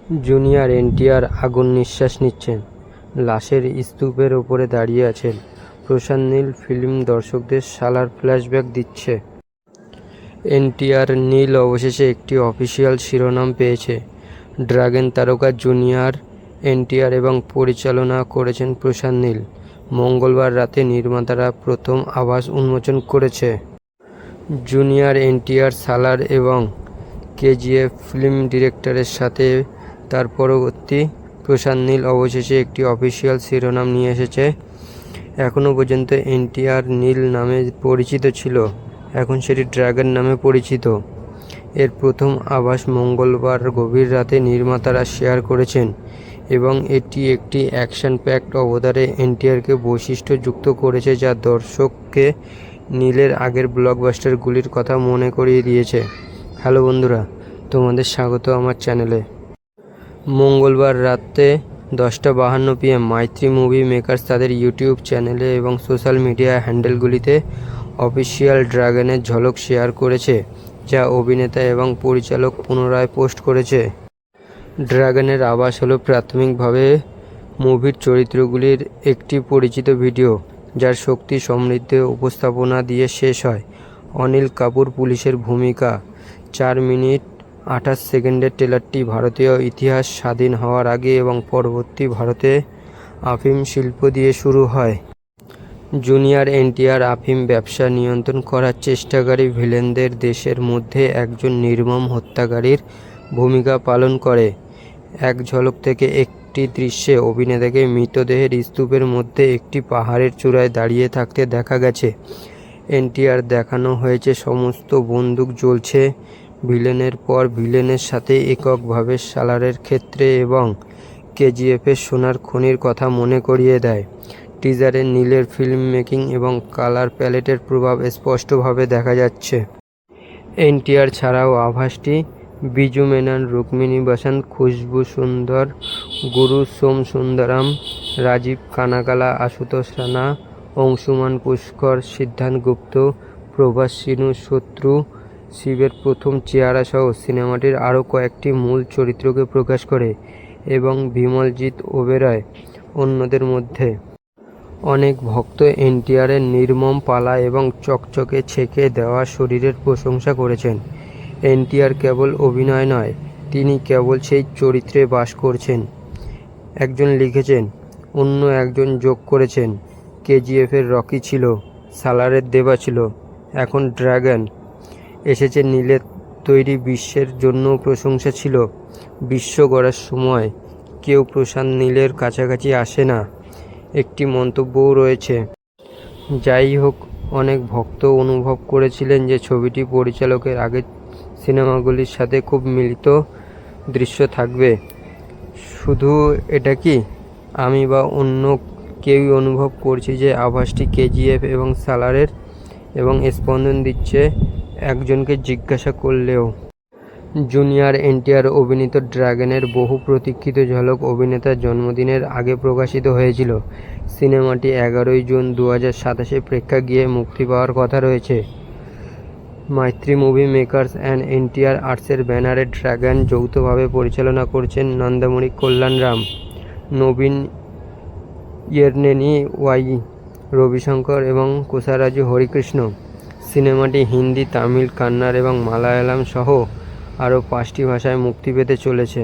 Junior NTR আগুন নিঃশ্বাস নিচ্ছেন, লাশের স্তূপের ওপরে দাঁড়িয়ে আছেন। প্রশান্ত নীল ফিল্ম দর্শকদের সালার ফ্ল্যাশব্যাক দিচ্ছে। এনটিআর নীল অবশেষে একটি অফিসিয়াল শিরোনাম পেয়েছে। ড্রাগন তারকা জুনিয়র এনটিআর এবং পরিচালনা করেছেন প্রশান্ত নীল। মঙ্গলবার রাতে নির্মাতারা প্রথম আভাস উন্মোচন করেছে। জুনিয়র এনটিআর সালার এবং কেজিএফ ফিল্ম ডিরেক্টরের সাথে তার পরবর্তী প্রশান্ত নীল অবশেষে একটি অফিসিয়াল শিরোনাম নিয়ে এসেছে। এখনও পর্যন্ত এনটিআর নীল নামে পরিচিত ছিল, এখন সেটি ড্রাগন নামে পরিচিত। এর প্রথম আভাস মঙ্গলবার গভীর রাতে নির্মাতারা শেয়ার করেছেন এবং এটি একটি অ্যাকশন প্যাকড অবতারে এনটিআরকে বৈশিষ্ট্যযুক্ত করেছে, যা দর্শককে নীলের আগের ব্লকবাস্টারগুলির কথা মনে করিয়ে দিয়েছে। হ্যালো বন্ধুরা, তোমাদের স্বাগত আমার চ্যানেলে। মঙ্গলবার রাতে 10:52 PM মাইত্রী মুভি মেকার্স তাদের ইউটিউব চ্যানেলে এবং সোশ্যাল মিডিয়া হ্যান্ডেলগুলিতে অফিসিয়াল ড্রাগনের ঝলক শেয়ার করেছে, যা অভিনেতা এবং পরিচালক পুনরায় পোস্ট করেছে। ড্রাগনের আভাস হলো প্রাথমিকভাবে মুভির চরিত্রগুলির একটি পরিচিত ভিডিও, যার শক্তি সমৃদ্ধ উপস্থাপনা দিয়ে শেষ হয়। অনিল কাপুর পুলিশের ভূমিকা 4 মিনিট 28 সেকেন্ডের ট্রেলারটি ভারতীয় ইতিহাস স্বাধীন হওয়ার আগে এবং পরবর্তী ভারতে আফিম শিল্প দিয়ে শুরু হয়। জুনিয়র এনটিআর আফিম ব্যবসা নিয়ন্ত্রণ করার চেষ্টাকারী ভিলেনদের দেশের মধ্যে একজন নির্মম হত্যাকারীর ভূমিকা পালন করে। এক ঝলক থেকে একটি দৃশ্যে অভিনেতাকে মৃতদেহের স্তূপের মধ্যে একটি পাহাড়ের চূড়ায় দাঁড়িয়ে থাকতে দেখা গেছে। এনটিআর দেখানো হয়েছে সমস্ত বন্দুক জ্বলছে, ভিলেনের পর ভিলেনের সাথে এককভাবে সালারের ক্ষেত্রে এবং কেজিএফের সোনার খনির কথা মনে করিয়ে দেয়। টিজারে নীলের ফিল্ম মেকিং এবং কালার প্যালেটের প্রভাব স্পষ্টভাবে দেখা যাচ্ছে। এনটিআর ছাড়াও আভাসটি বিজু মেনন, রুক্মিণী বসন্ত, খুশবু সুন্দর, গুরু সোম সুন্দরম, রাজীব কানাকালা, আশুতোষ রানা, অংশুমান পুষ্কর, সিদ্ধান্ত গুপ্ত, প্রভাস সিনু, শত্রু, শিবের প্রথম চেহারা সহ সিনেমাটির আরও কয়েকটি মূল চরিত্রকে প্রকাশ করে এবং বিমলজিৎ ওবেরয় অন্যদের মধ্যে। অনেক ভক্ত এনটিআরের নির্মম পালা এবং চকচকে ছেঁকে দেওয়া শরীরের প্রশংসা করেছেন। এনটিআর কেবল অভিনয় নয়, তিনি কেবল সেই চরিত্রে বাস করছেন। একজন লিখেছেন, অন্য একজন যোগ করেছেন, কেজিএফের রকি ছিল, সালারের দেবা ছিল, এখন ড্রাগন এসেছে। নীলের তৈরি বিশ্বের জন্য প্রশংসা ছিল। বিশ্ব গড়ার সময় কেউ প্রশান্ত নীলের কাছাকাছি আসে না, একটি মন্তব্যও রয়েছে। যাই হোক, অনেক ভক্ত অনুভব করেছিলেন যে ছবিটি পরিচালকের আগের সিনেমাগুলির সাথে খুব মিলিত দৃশ্য থাকবে। শুধু এটা কি, আমি বা অন্য কেউই অনুভব করছি যে আভাসটি কেজিএফ এবং সালারের এবং স্পন্দন দিচ্ছে, একজনকে জিজ্ঞাসা করলেও। জুনিয়র এনটিআর অভিনীত ড্রাগনের বহু প্রতীক্ষিত ঝলক অভিনেতার জন্মদিনের আগে প্রকাশিত হয়েছিল। সিনেমাটি 11 জুন 2027 প্রেক্ষাগৃহে মুক্তি পাওয়ার কথা রয়েছে। Maitri movie makers and NTR আর্টসের ব্যানারে ড্রাগন যৌথভাবে পরিচালনা করছেন নন্দামণি কল্যাণরাম, নবীন ইয়েরনেনি, ওয়াই রবিশঙ্কর এবং কোসারাজু হরিকৃষ্ণ। সিনেমাটি হিন্দি, তামিল, কান্নাড় এবং মালায়ালাম সহ আরও 5টি ভাষায় মুক্তি পেতে চলেছে।